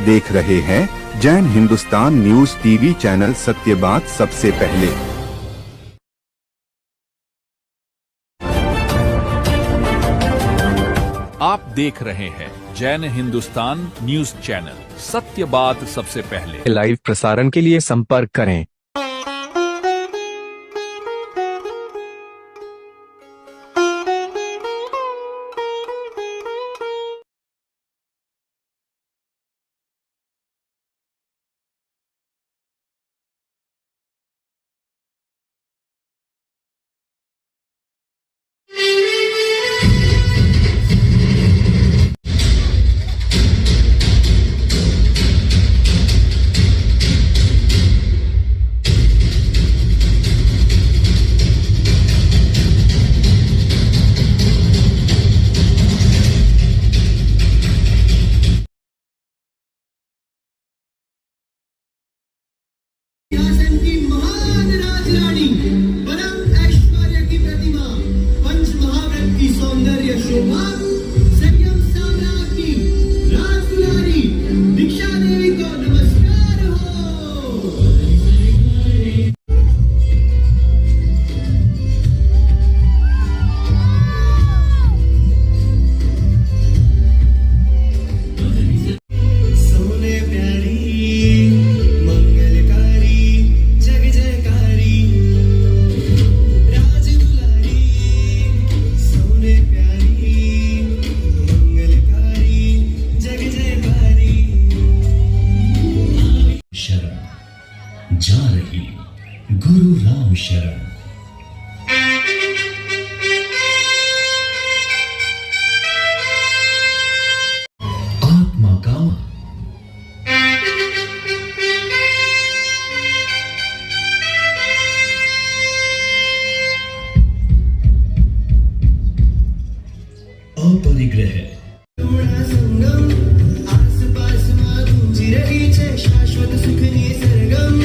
देख रहे हैं Jain Hindustan news TV channel, सत्य बात सबसे पहले। आप देख रहे हैं जैन हिंदुस्तान न्यूज चैनल, सत्य बात सबसे पहले। लाइव प्रसारण के लिए संपर्क करें। की महान राजरानी, परम ऐश्वर्य की प्रतिमा, पंच महाव्रत की सौंदर्य शोभा, संयम साम्राज्य की राजकुमारी दीक्षा देवी को नमस्कार हो। सोने प्यारी जा रही गुरु राम शरण। आत्मा का अपरिग्रह शाश्वत सुख सरगम।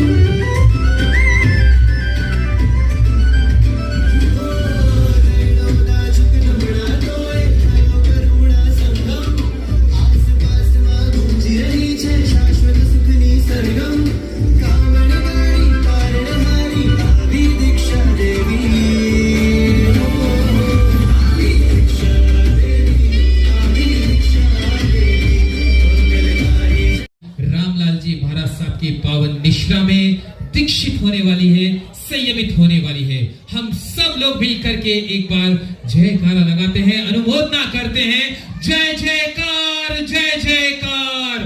की पावन निष्ठा में दीक्षित होने वाली है, संयमित होने वाली है। हम सब लोग मिलकर के एक बार जयकारा लगाते हैं, अनुमोदना करते हैं। जय जयकार, जय जयकार,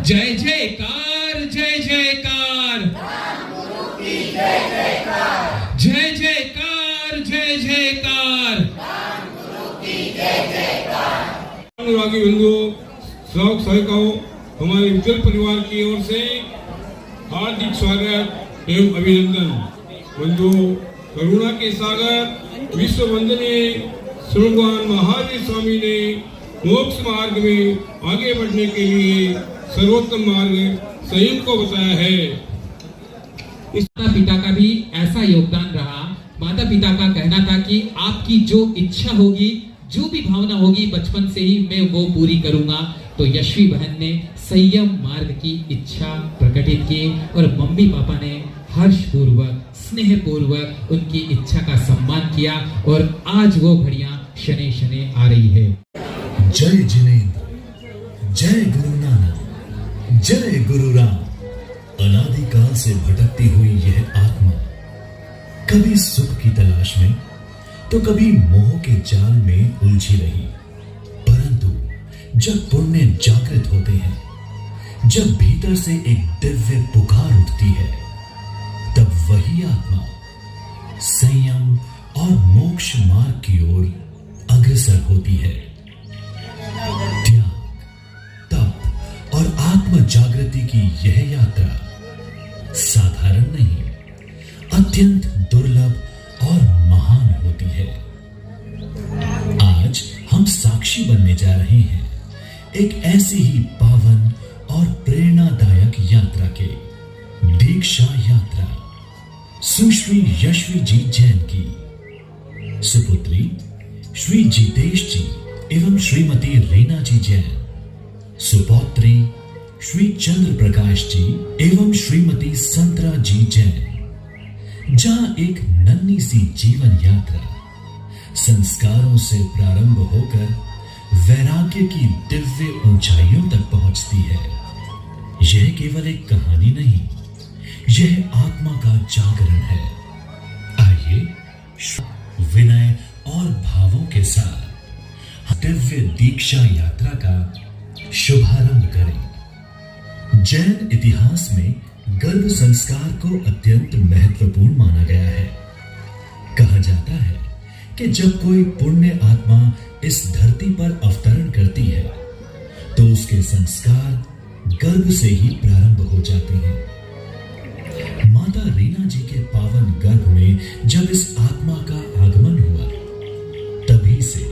जय जयकार, जय जयकार, जय जयकार, जय जयकार। श्रावक सहायिकाओं, हमारे उज्जवल परिवार की ओर से हार्दिक स्वागत एवं अभिनंदन। बंधुओं, करुणा के सागर विश्व वंदनीय भगवान महावीर स्वामी ने मोक्ष मार्ग में आगे बढ़ने के लिए सर्वोत्तम मार्ग संयम को बताया है। इस माता पिता का भी ऐसा योगदान रहा। माता पिता का कहना था कि आपकी जो इच्छा होगी, जो भी भावना होगी, बचपन से ही मैं वो पूरी करूंगा। तो यशवी बहन ने संयम मार्ग की इच्छा प्रकटित की और मम्मी पापा ने हर्ष पूर्वक, स्नेह पूर्वक उनकी इच्छा का सम्मान किया और आज वो घड़ियां शनै शनै आ रही है। जय जिनेंद्र, जय गुरु नानक, जय गुरु राम। अनादिकाल से भटकती हुई यह आत्मा कभी सुख की तलाश में तो कभी मोह के जाल में उलझी रही, परंतु जब पुण्य जागृत होते हैं, जब भीतर से एक दिव्य पुकार उठती है, तब वही आत्मा संयम और मोक्ष मार्ग की ओर अग्रसर होती है। त्याग, तप और आत्म जागृति की यह यात्रा साधारण नहीं, अत्यंत दुर्लभ और महान होती है। आज हम साक्षी बनने जा रहे हैं एक ऐसी ही पावन और प्रेरणादायक यात्रा के, दीक्षा यात्रा सुश्री यशवी जी जैन की सुपुत्री श्री जितेश जी एवं श्रीमती रीना जी जैन सुपौत्री श्री चंद्र प्रकाश जी एवं श्रीमती संतरा जी जैन, जहां एक नन्ही सी जीवन यात्रा संस्कारों से प्रारंभ होकर वैराग्य की दिव्य ऊंचाइयों तक पहुंचती है। यह केवल एक कहानी नहीं, यह आत्मा का जागरण है। आइए विनय और भावों के साथ दिव्य दीक्षा यात्रा का शुभारंभ करें। जैन इतिहास में गर्भ संस्कार को अत्यंत महत्वपूर्ण माना गया है। कहा जाता है कि जब कोई पुण्य आत्मा इस धरती पर अवतरण करती है तो उसके संस्कार गर्भ से ही प्रारंभ हो जाते हैं। माता रीना जी के पावन गर्भ में जब इस आत्मा का आगमन हुआ, तभी से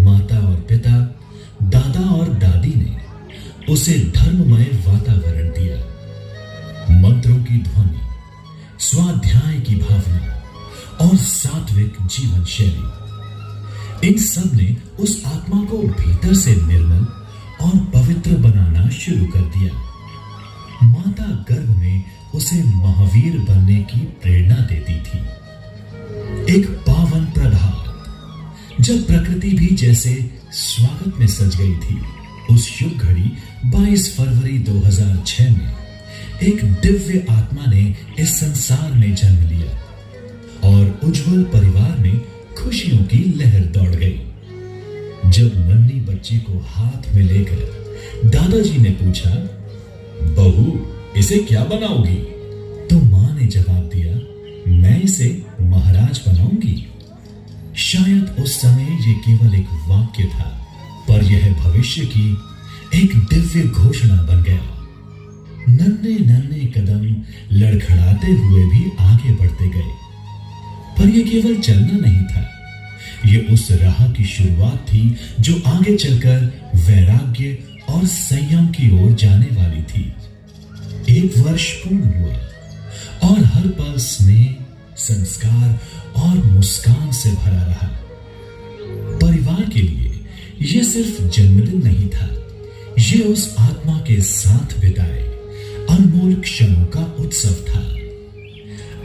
माता और पिता, दादा और दादी ने उसे धर्ममय वातावरण दिया। मंत्रों की ध्वनि, स्वाध्याय की भावना और सात्विक जीवन शैली, इन सब ने उस आत्मा को भीतर से निर्मल और पवित्र बनाना शुरू कर दिया। माता गर्भ में उसे महावीर बनने की प्रेरणा देती थी। एक पावन प्रभात, जब प्रकृति भी जैसे स्वागत में सज गई थी, उस शुभ घड़ी 22 फरवरी 2006 में एक दिव्य आत्मा ने इस संसार में जन्म लिया और उज्जवल परिवार में खुशियों की लहर दौड़ गई। जब नन्ही बच्ची को हाथ में लेकर दादाजी ने पूछा, बहू इसे क्या बनाओगी? तो मां ने जवाब दिया, मैं इसे महाराज बनाऊंगी। शायद उस समय यह केवल एक वाक्य था, पर यह भविष्य की एक दिव्य घोषणा बन गया। नन्हे नन्हे कदम लड़खड़ाते हुए भी आगे बढ़ते गए, पर यह केवल चलना नहीं था, यह उस राह की शुरुआत थी जो आगे चलकर वैराग्य और संयम की ओर जाने वाली थी। 1 वर्ष पूर्ण हुआ और हर पल स्नेह, संस्कार और मुस्कान से भरा रहा। परिवार के लिए यह सिर्फ जन्मदिन नहीं था, यह उस आत्मा के साथ बिताए अनमोल क्षणों का उत्सव था।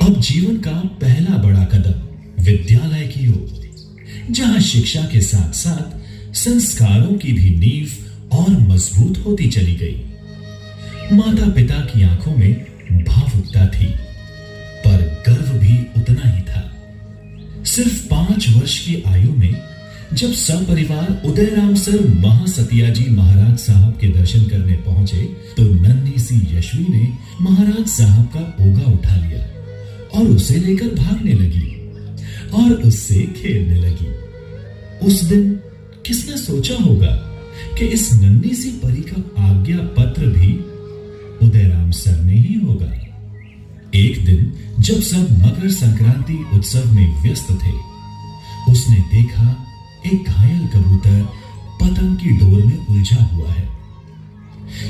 अब जीवन का पहला बड़ा कदम विद्यालय की ओर, जहां शिक्षा के साथ साथ संस्कारों की भी नींव और मजबूत होती चली गई। माता पिता की आंखों में भावुकता थी, पर गर्व भी उतना ही था। सिर्फ 5 वर्ष की आयु में जब सपरिवार उदयराम सर महासतिया जी महाराज साहब के दर्शन करने पहुंचे, तो नन्ही सी यशवी ने महाराज साहब का ओगा उठा लिया और उसे लेकर भागने लगी और उससे खेलने लगी। उस दिन किसने सोचा होगा कि इस नन्ही सी परी का आज्ञा पत्र भी उदयराम सर ने ही होगा। एक दिन जब सब मकर संक्रांति उत्सव में व्यस्त थे, उसने देखा एक घायल कबूतर पतंग की डोर में उलझा हुआ है।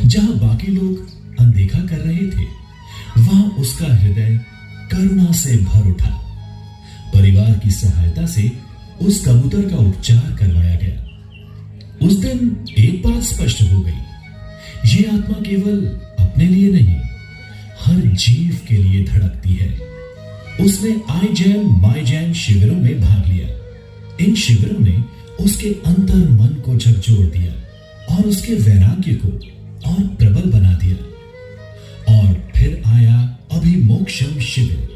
जहां बाकी लोग अनदेखा कर रहे थे, वहां उसका हृदय करुणा से भर उठा। परिवार की सहायता से उस कबूतर का उपचार करवाया गया। उस दिन एक बात स्पष्ट हो गई, ये आत्मा केवल अपने लिए नहीं, हर जीव के लिए धड़कती है। उसने आई जैन माई जैन शिविरों में भाग लिया। इन शिविरों ने उसके अंतर मन को झकझोर दिया और उसके वैराग्य को और प्रबल बना दिया। और फिर आया अभिमोक्षम शिविर,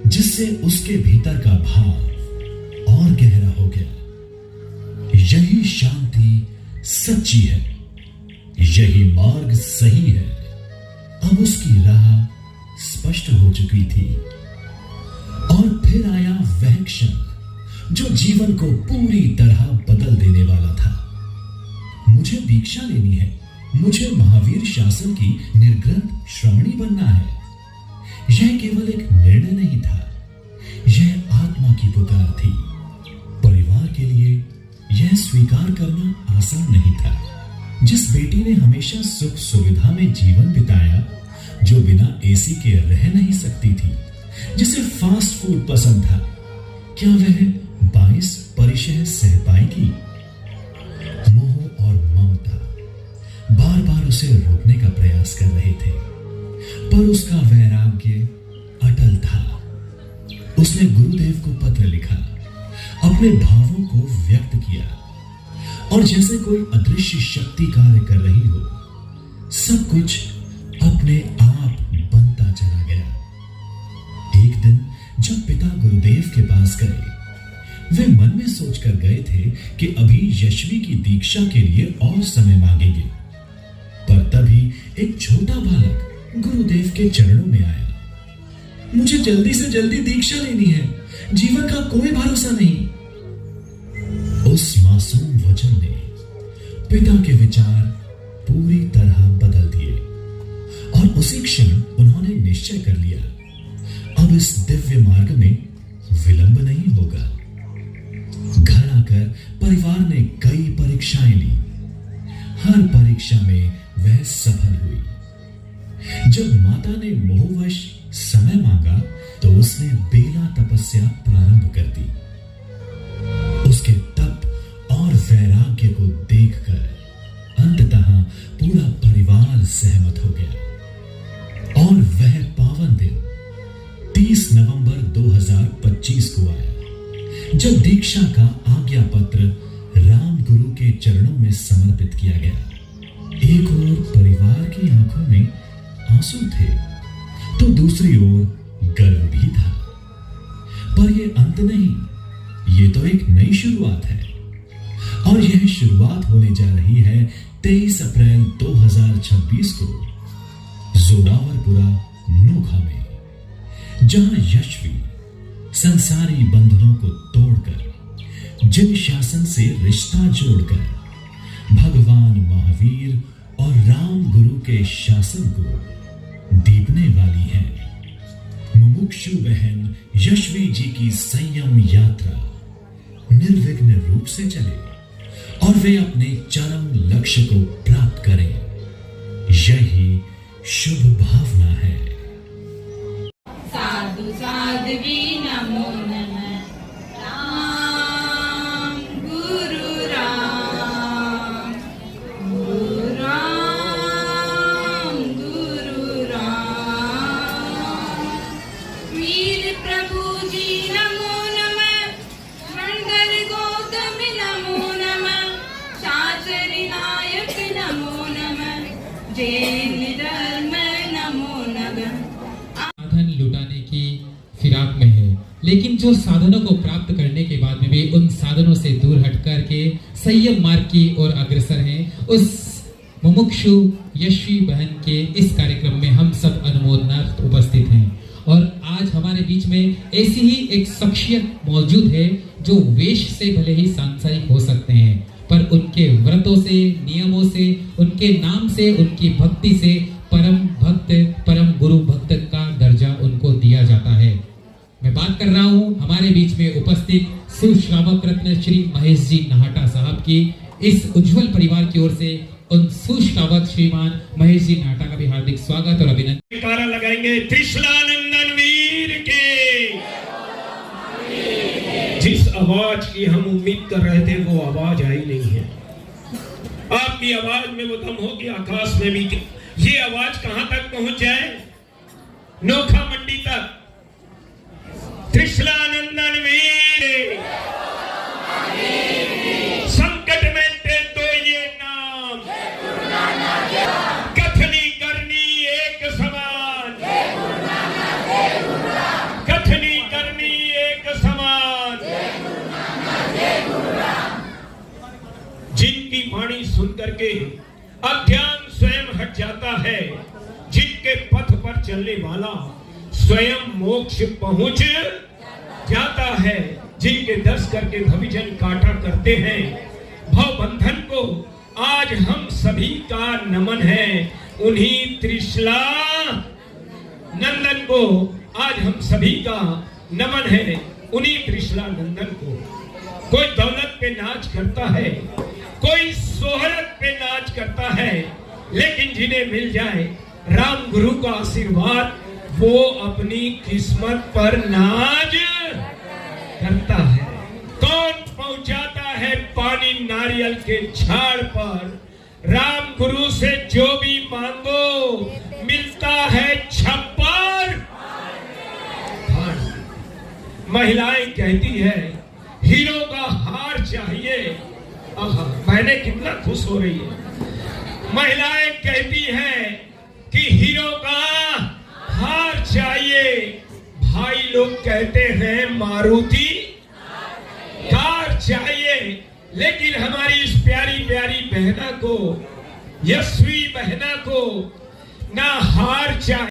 जिससे उसके भीतर का भाव और गहरा हो गया। यही शांति सच्ची है, यही मार्ग सही है। अब उसकी राह स्पष्ट हो चुकी थी। और फिर आया वह क्षण जो जीवन को पूरी तरह बदल देने वाला था। मुझे दीक्षा लेनी है, मुझे महावीर शासन की निर्ग्रंथ श्रमणी बनना है। यह केवल एक निर्णय नहीं था, यह आत्मा की पुकार थी। परिवार के लिए यह स्वीकार करना आसान नहीं था। जिस बेटी ने हमेशा सुख सुविधा में जीवन बिताया, जो बिना एसी के रह नहीं सकती थी, जिसे फास्ट फूड पसंद था, क्या वह 22 परिचय सह पाएगी? मोह और ममता उसे रोकने का प्रयास कर रहे थे, पर उसका वैराग्य अटल था। उसने गुरुदेव को पत्र लिखा, अपने भावों को व्यक्त किया, और जैसे कोई अदृश्य शक्ति कार्य कर रही हो, सब कुछ अपने आप बनता चला गया। एक दिन जब पिता गुरुदेव के पास गए, वे मन में सोचकर गए थे कि अभी यशवी की दीक्षा के लिए और समय मांगेंगे, पर तभी एक छोटा बालक गुरुदेव के चरणों में आया। मुझे जल्दी से जल्दी दीक्षा लेनी है, जीवन का कोई भरोसा नहीं। उस मासूम वचन ने पिता के विचार पूरी तरह बदल दिए, और उसी क्षण उन्होंने निश्चय कर लिया, अब इस दिव्य मार्ग में विलंब नहीं होगा। घर आकर परिवार ने कई परीक्षाएं ली। हर परीक्षा में वह सफल हुई। जब माता ने मोहवश समय मांगा तो उसने बेला तपस्या प्रारंभ कर दी। उसके तप और वैराग्य को देखकर अंततः पूरा परिवार सहमत हो गया, और वह पावन दिन 30 नवंबर 2025 को आया, जब दीक्षा का आज्ञा पत्र राम गुरु के चरणों में समर्पित किया गया। एक ओर परिवार की आंखों में आंसू थे, तो दूसरी ओर गर्व भी था। पर यह अंत नहीं, ये तो एक नई शुरुआत है, और यह शुरुआत होने जा रही है 23 अप्रैल 2026 को जोरावरपुरा नोखा में, जहां यशवी संसारी बंधनों को तोड़कर, जिन शासन से रिश्ता जोड़कर भगवान महावीर और राम गुरु के शासन को दीपने वाली है। मुमुक्षु बहन यशवी जी की संयम यात्रा निर्विघ्न रूप से चले, और वे अपने चरम लक्ष्य को प्राप्त करें, यही शुभ भावना है। साधु साध्वी नमो नमः। राम गुरु राम, गुरु राम, गुरु राम। वीर प्रभु जी नमो नमः। मंगल गौतम नमो नमः। शास्त्री नायक नमो नमः। जैन धर्म नमो नमः। साधन लुटाने की फिराक में है, लेकिन जो साधनों को प्राप्त करने के बाद में भी उन साधनों से दूर हट करके संयम मार्ग की ओर अग्रसर हैं, उस मुमुक्षु यशवी बहन के इस कार्यक्रम में हम सब अनुमोदनार्थ उपस्थित हैं। और आज हमारे बीच में ऐसी ही एक शख्सियत मौजूद है जो वेश से भले ही सांसारिक हो सकते हैं, पर उनके व्रतों से, नियमों से, उनके नाम से, उनकी भक्ति से परम भक्त, परम गुरु भक्त का दर्जा उनको दिया जाता है। मैं बात कर रहा हूं हमारे बीच में उपस्थित सुश्रावक रत्न श्री महेश जी नाहटा साहब की। इस उज्जवल परिवार की ओर से उन सुश्रावक श्रीमान महेश जी नाहटा का भी हार्दिक स्वागत और अभिनंदन। नारा लगाएंगे त्रिशलानंदन वीर के। जिस आवाज की हम उम्मीद कर रहे थे वो आवाज आई नहीं है। आपकी आवाज में वो दम हो कि आकाश में भी ये आवाज कहां तक पहुंच जाए? नोखा मंडी तक। त्रिशलानंदन वीर, संकट में दे दो ये नाम, कथनी करनी एक समान, कथनी करनी एक समान। जिनकी वाणी सुन करके अज्ञान स्वयं हट जाता है, जिनके पथ पर चलने वाला स्वयं मोक्ष पहुंच जाता है, जिनके दर्श करके भविजन काटा करते हैं भव बंधन को, आज हम सभी का नमन है। उन्हीं त्रिशला नंदन को आज हम सभी का नमन है, उन्हीं त्रिशला नंदन को। कोई दौलत पे नाच करता है, कोई शोहरत पे नाच करता है, लेकिन जिन्हें मिल जाए राम गुरु का आशीर्वाद, वो अपनी किस्मत पर नाज करता है। कौन पहुंचाता है पानी नारियल के झाड़ पर? राम गुरु से जो भी मांगो मिलता है छप्पर। महिलाएं कहती है हीरो का हार चाहिए। मैंने कितना खुश हो रही है। महिलाएं कहती है कि हीरो का हार चाहिए। भाई लोग कहते हैं मारुति कार चाहिए। लेकिन हमारी इस प्यारी प्यारी बहना को, यशस्वी बहना को ना हार चाहिए।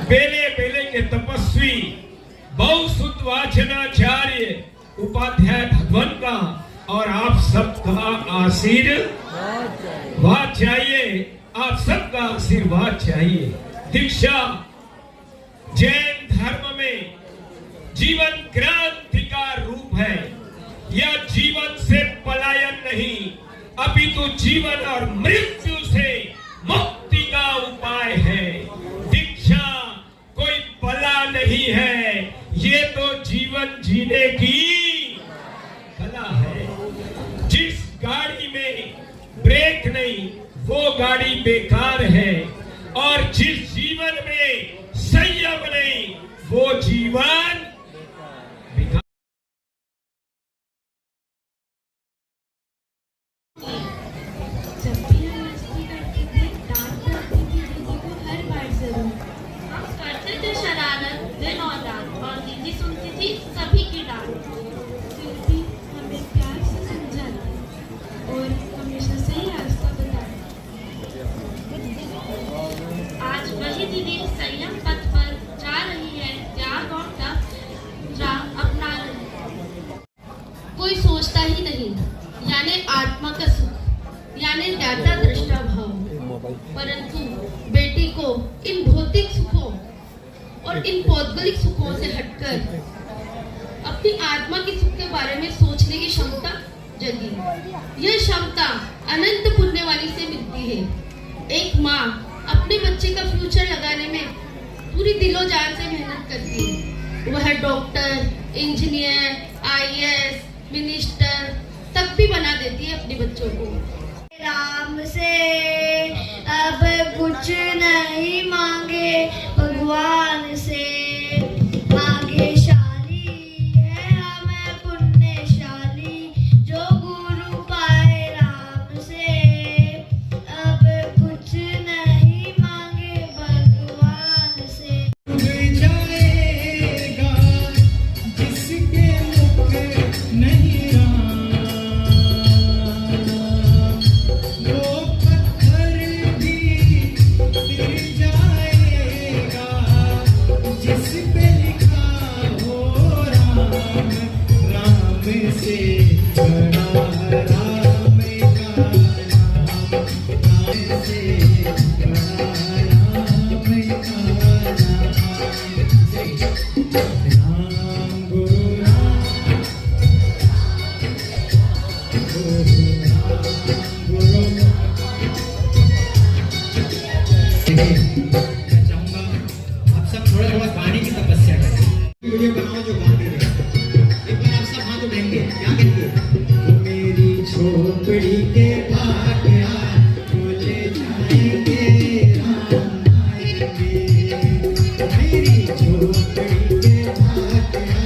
बेले बेले के तपस्वी बहुसुत वाचनाचार्य उपाध्याय भगवान का और आप सबका आशीर्वाद चाहिए। आप सबका आशीर्वाद चाहिए। दीक्षा जैन धर्म में जीवन क्रांति का रूप है। यह जीवन से पलायन नहीं, अपितु जीवन और मृत्यु से मुक्ति का उपाय है। दीक्षा कोई बला नहीं है, ये तो जीवन जीने की कला है। जिस गाड़ी में ब्रेक नहीं वो गाड़ी बेकार है, और जिस जीवन में संयम नहीं वो जीवन बेकार। जब भी हम मस्ती करते थे, डांट पड़ती थी दीदी को हर बार जरूर। हम करते थे शरारत दिन और रात, और दीदी सुनती थी सभी की डांट। फिर भी हमें प्यार से समझाती और हमेशा सही रास्ता बताती। आज वही दीदी संयम पथ पर जा रही है, त्याग और तप अपना रही है। कोई सोचता ही नहीं, यानी आत्मा का सुख, यानी ज्ञाता दृष्टा भाव। परंतु बेटी को इन भौतिक सुखों और इन भौगोलिक सुखों से हटकर अपनी आत्मा के सुख के बारे में सोचने की क्षमता जगी। यह क्षमता अनंत पुण्य वाली से मिलती है। एक माँ अपने बच्चे का फ्यूचर लगाने में पूरी दिलो जान से मेहनत करती है। वह डॉक्टर, इंजीनियर, IAS, मिनिस्टर तक भी बना देती है अपने बच्चों को। राम से अब कुछ नहीं मांगे, भगवान से भाग्यशाली है हमें पुण्यशाली, जो गुरु पाए राम से। अब कुछ नहीं मांगे भगवान से। जाएगा जिसके मुख नहीं राम, वो पत्थर भी गिर जाएगा जिस पे लिखा हो राम। राम से बड़ा राम का नाम, राम से बड़ा राम का नाम। राम गुरु राम, गुरु राम, गुरु। मैं चाहूंगा आप सब थोड़ा थोड़ा गाने की तपस्या करें। वीडियो बनाओ जो गा रहे हैं। एक बार आप सब हाथ उठाएंगे, क्या कहेंगे? वो मेरी झोपड़ी के भाग्या बोले जाएंगे राम आएंगे। मेरी झोपड़ी के भाग्या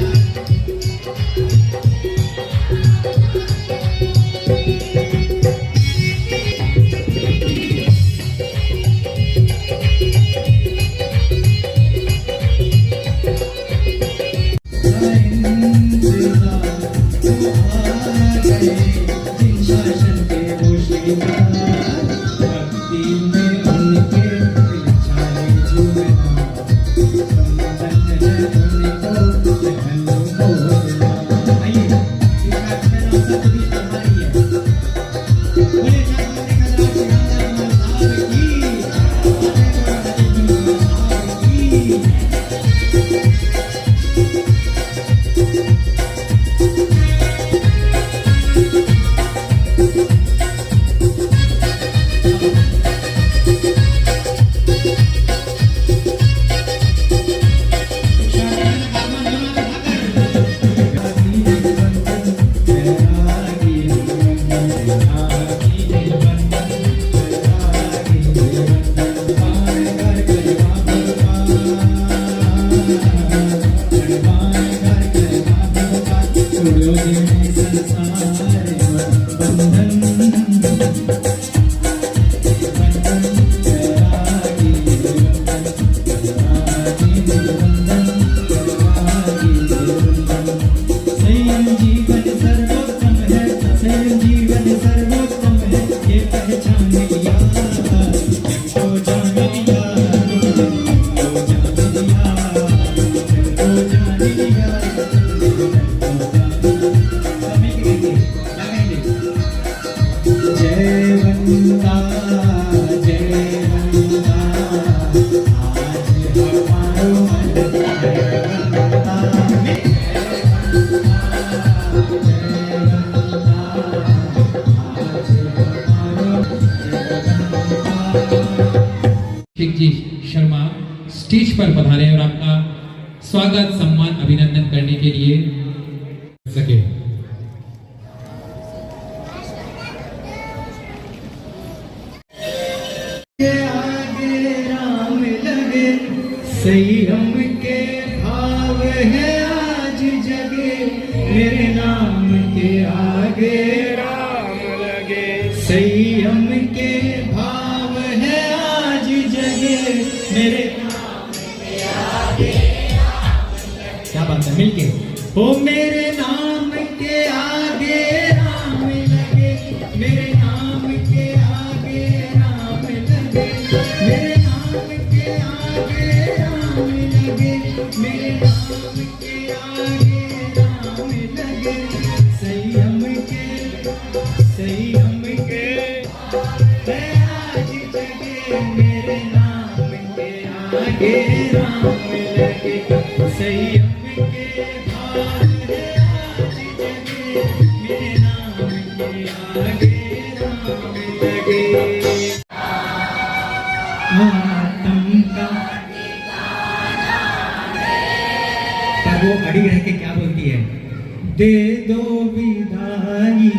स्वागत सम्मान अभिनंदन करने के लिए सके। आगे राम लगे संयम के भाव है आज जगे मेरे नाम के आगे राम लगे संयम के भाव है आज जगे मेरे नाम के आगे राम लगे। क्या बात है मिलके ओ मेरे नाम के आगे राम लगे मेरे नाम के आगे राम लगे मेरे नाम के आगे राम लगे मेरे नाम के आगे राम लगे संयम के है आज जगे मेरे नाम के आगे राम लगे संयम के भाव है आज जगे मेरे नाम के आगे राम लगे। आत्म का पर वो अड़ी रह के क्या बोलती है दे दो विदाई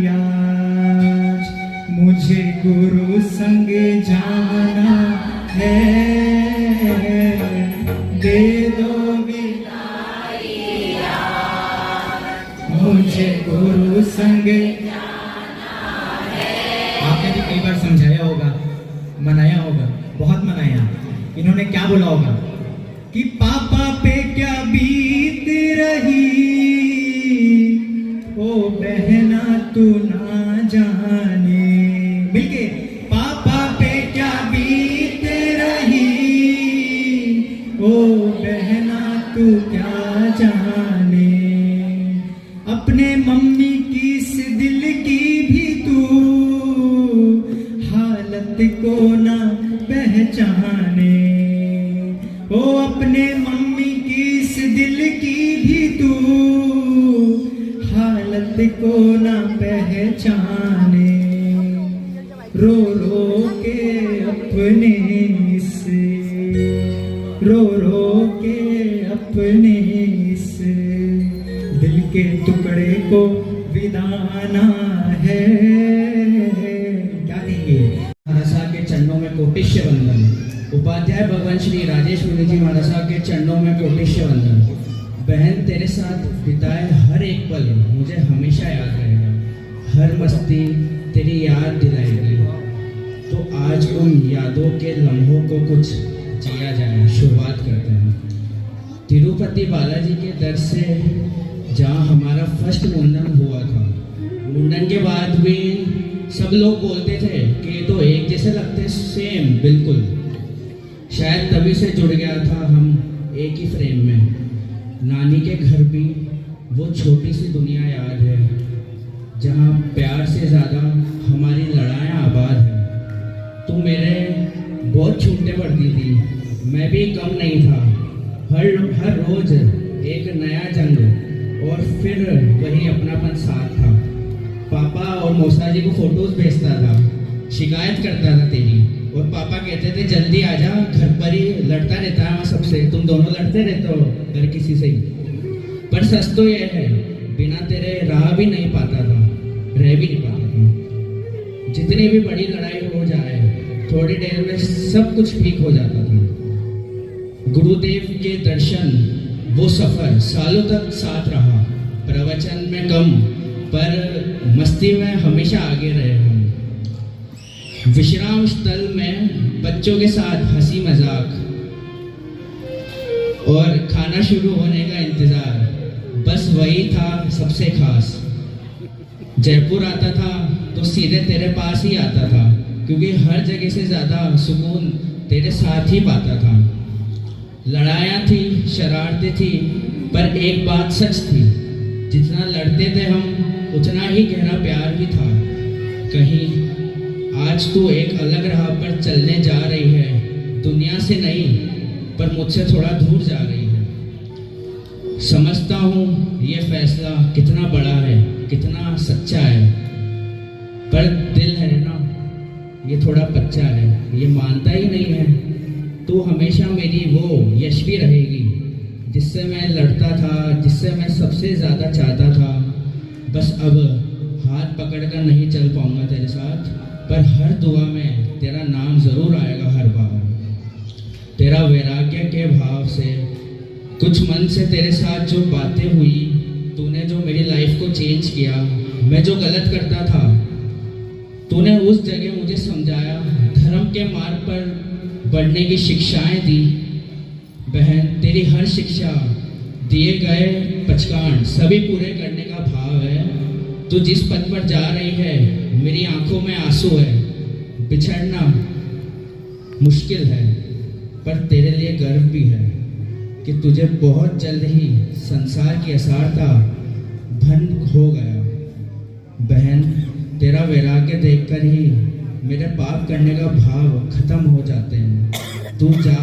आज मुझे गुरु संग जाना है दे दो विदाई आज मुझे गुरु संग आपने भी कई बार समझाया होगा मनाया होगा बहुत मनाया इन्होंने क्या बोला होगा कि पापा पे क्या बीत रही ओ बहना तू ना जाने मिलके पापा पे क्या बीत रही ओ बहना तू क्या जाने अपने मम्मी की इस दिल की भी तू हालत को ना पहचाने ओ अपने मम्मी की इस दिल की भी तू हालत को ना पहचाने रो रो के अपने से रो रो के अपने इस दिल के टुकड़े को विदाना है क्या कहेंगे महाराज साहब के चरणों में कोटिश्य वंदन उपाध्याय भगवान श्री राजेश मुनि जी महाराज साहब के चरणों में कोटिश्य वंदन। बहन तेरे साथ बिताए हर एक पल मुझे हमेशा याद रहेगा हर मस्ती तेरी याद दिलाएगी तो आज उन यादों के लम्हों को कुछ जिया जाए। शुरुआत करते हैं तिरुपति बालाजी के दर से जहाँ हमारा फर्स्ट मुंडन हुआ था। मुंडन के बाद भी सब लोग बोलते थे कि तो एक जैसे लगते सेम बिल्कुल शायद तभी से जुड़ गया था हम एक ही फ्रेम में। नानी के घर भी वो छोटी सी दुनिया याद है जहाँ प्यार से ज़्यादा हमारी लड़ाइयाँ आबाद है। तू मेरे बहुत छूटे पड़ती थी मैं भी कम नहीं था। हर रोज एक नया जंग और फिर वही अपनापन साथ था। पापा और मौसा जी को फोटोज भेजता था शिकायत करता था तेरी और पापा कहते थे जल्दी आ जा घर पर ही लड़ता रहता है वहाँ सबसे तुम दोनों लड़ते रहते हो हर किसी से ही। पर सच तो यह है बिना तेरे रह भी नहीं पाता था रह भी नहीं पाता था। जितनी भी बड़ी लड़ाई हो जाए थोड़ी देर में सब कुछ ठीक हो जाता था। गुरुदेव के दर्शन वो सफर सालों तक साथ रहा। प्रवचन में कम पर मस्ती में हमेशा आगे रहे हम। विश्राम स्थल में बच्चों के साथ हंसी मजाक और खाना शुरू होने का इंतजार बस वही था सबसे खास। जयपुर आता था तो सीधे तेरे पास ही आता था क्योंकि हर जगह से ज़्यादा सुकून तेरे साथ ही पाता था। लड़ाइयाँ थी शरारतें थी पर एक बात सच थी जितना लड़ते थे हम उतना ही गहरा प्यार भी था। कहीं आज तू एक अलग राह पर चलने जा रही है दुनिया से नहीं पर मुझसे थोड़ा दूर जा रही है। समझता हूँ ये फैसला कितना बड़ा है कितना सच्चा है पर दिल है ना ये थोड़ा बच्चा है ये मानता ही नहीं है। तू हमेशा मेरी वो यशवी रहेगी जिससे मैं लड़ता था, जिससे मैं सबसे ज़्यादा चाहता था, बस अब हाथ पकड़कर नहीं चल पाऊंगा तेरे साथ, पर हर दुआ में तेरा नाम ज़रूर आएगा हर बार। तेरा वैराग्य के भाव से, कुछ मन से तेरे साथ जो बातें हुई, तूने जो मेरी लाइफ को चेंज किया, मैं जो गलत करता था, तूने उस जगह मुझे समझाया, धर्म के मार्ग पर बढ़ने की शिक्षाएं दी। बहन, तेरी हर शिक्षा, दिए गए पचकान सभी पूरे करने का भाव है। तू जिस पथ पर जा रही है, मेरी आंखों में आंसू है। बिछड़ना मुश्किल है, पर तेरे लिए गर्व भी है कि तुझे बहुत जल्द ही संसार की असारता भंग हो गया। बहन, तेरा वैराग्य देखकर ही मेरे पाप करने का भाव खत्म हो जाते हैं। तू जा,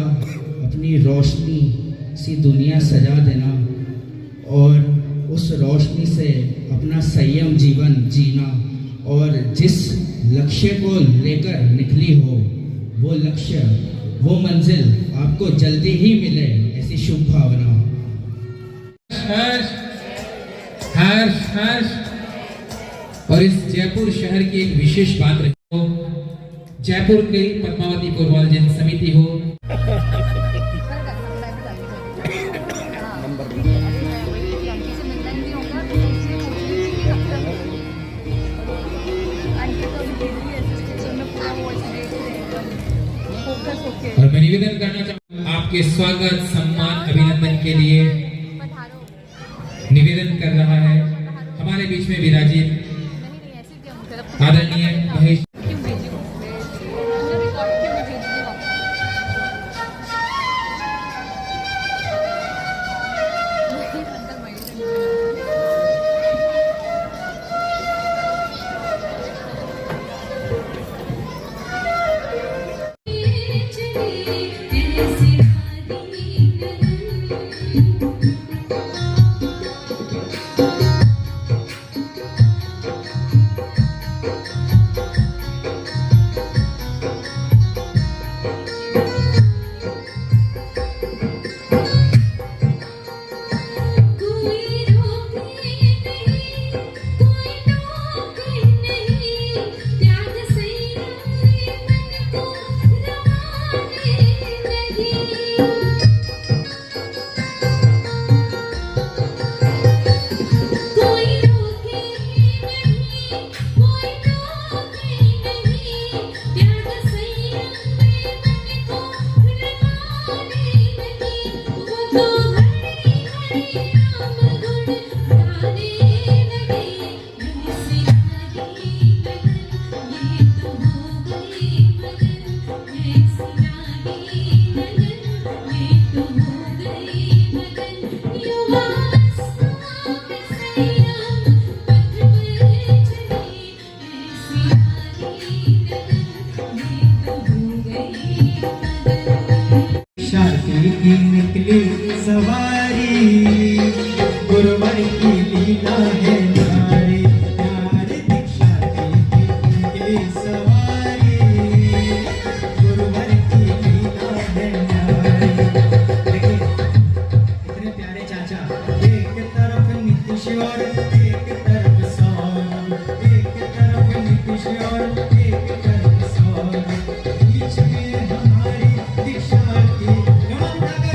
अपनी रोशनी सी दुनिया सजा देना और उस रोशनी से अपना संयम जीवन जीना, और जिस लक्ष्य को लेकर निकली हो, वो लक्ष्य, वो मंजिल आपको जल्दी ही मिले, ऐसी शुभ भावना। हर्ष हर्ष हर्ष। और इस जयपुर शहर की एक विशेष बात रही हो, जयपुर की पद्मावती पुरवाल जन समिति हो, और मैं निवेदन करना चाहूँगा आपके स्वागत, सम्मान, अभिनंदन के लिए निवेदन कर रहा है हमारे बीच में विराजित आदरणीय महेश। निकली सवारी, गुरुवर की लीला है नारी, नारी दीक्षा की निकली सवारी, गुरुवर की लीला है नारी। देखिए इतने प्यारे चाचा, एक तरफ नीतीश और एक तरफ सोनम, एक तरफ नीतीश और एक तरफ सोनम, बीच में हमारी दीक्षा की सौभाग्य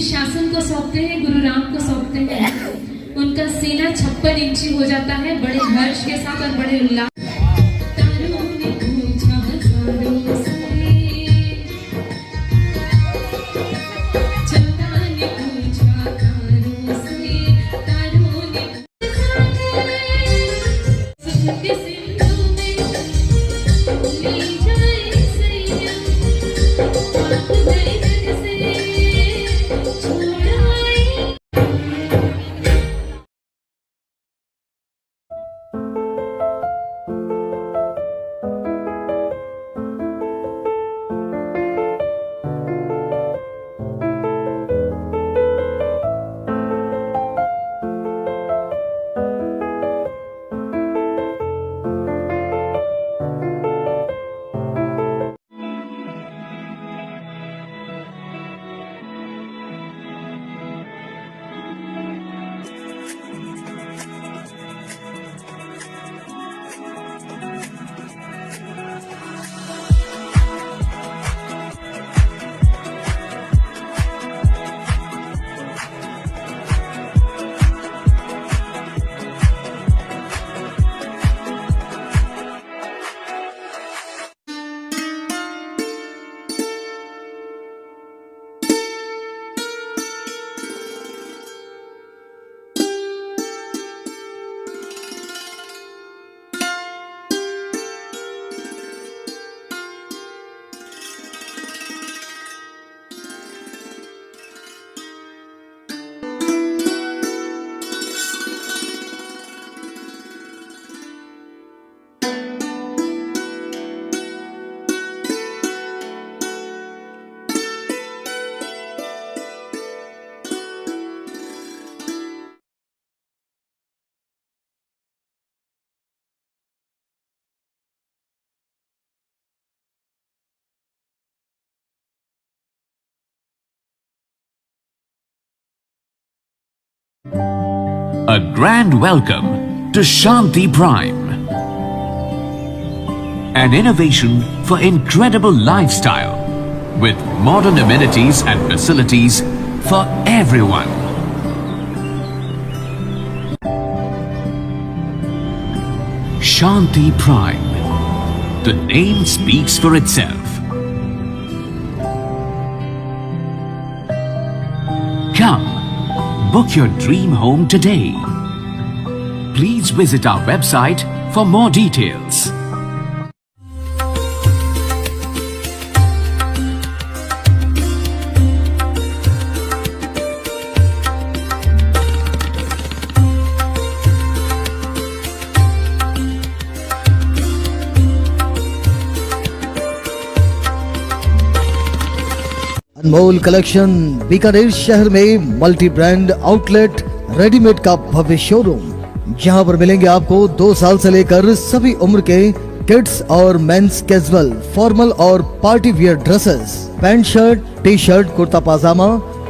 शासन को सौंपते हैं, गुरु राम को सौंपते हैं, उनका सीना 56 इंची हो जाता है बड़े हर्ष के साथ और बड़े उल्लास। तारों ने पूछा हजारों से, चंदा ने पूछा तारों से, तारों ने सबके सिंधु में ले जाए सैया, बात गए जग से छोड़ आए। A grand welcome to Shanti Prime, an innovation for incredible lifestyle with modern amenities and facilities for everyone. Shanti Prime, the name speaks for itself. Come, book your dream home today. Please visit our website for more details. Anmol collection Bikaner शहर में multi brand outlet readymade का भव्य showroom, जहां पर मिलेंगे आपको 2 साल से लेकर सभी उम्र के किड्स और मेंस कैजुअल, फॉर्मल और party wear dresses, pant shirt, T shirt, kurta pajama,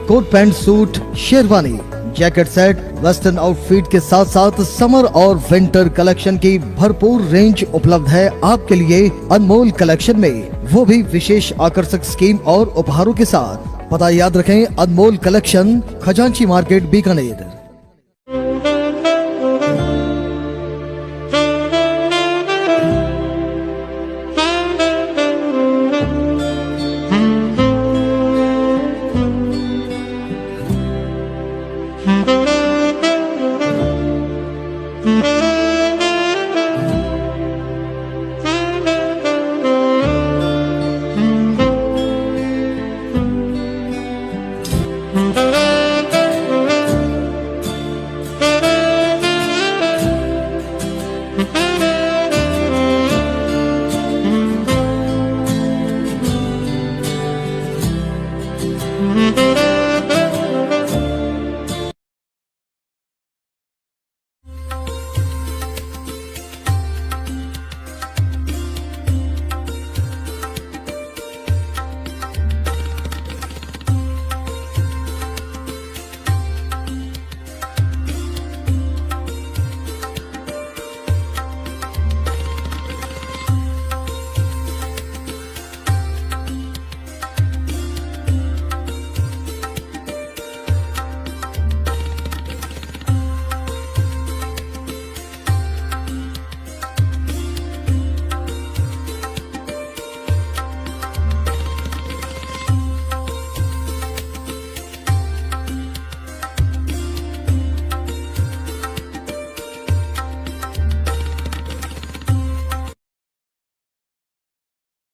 coat pant suit, sherwani, jacket set, western outfit के साथ साथ समर और विंटर कलेक्शन की भरपूर रेंज उपलब्ध है आपके लिए अनमोल कलेक्शन में, वो भी विशेष आकर्षक स्कीम और उपहारों के साथ। पता याद रखें, अनमोल कलेक्शन, खजांची मार्केट, बीकानेर।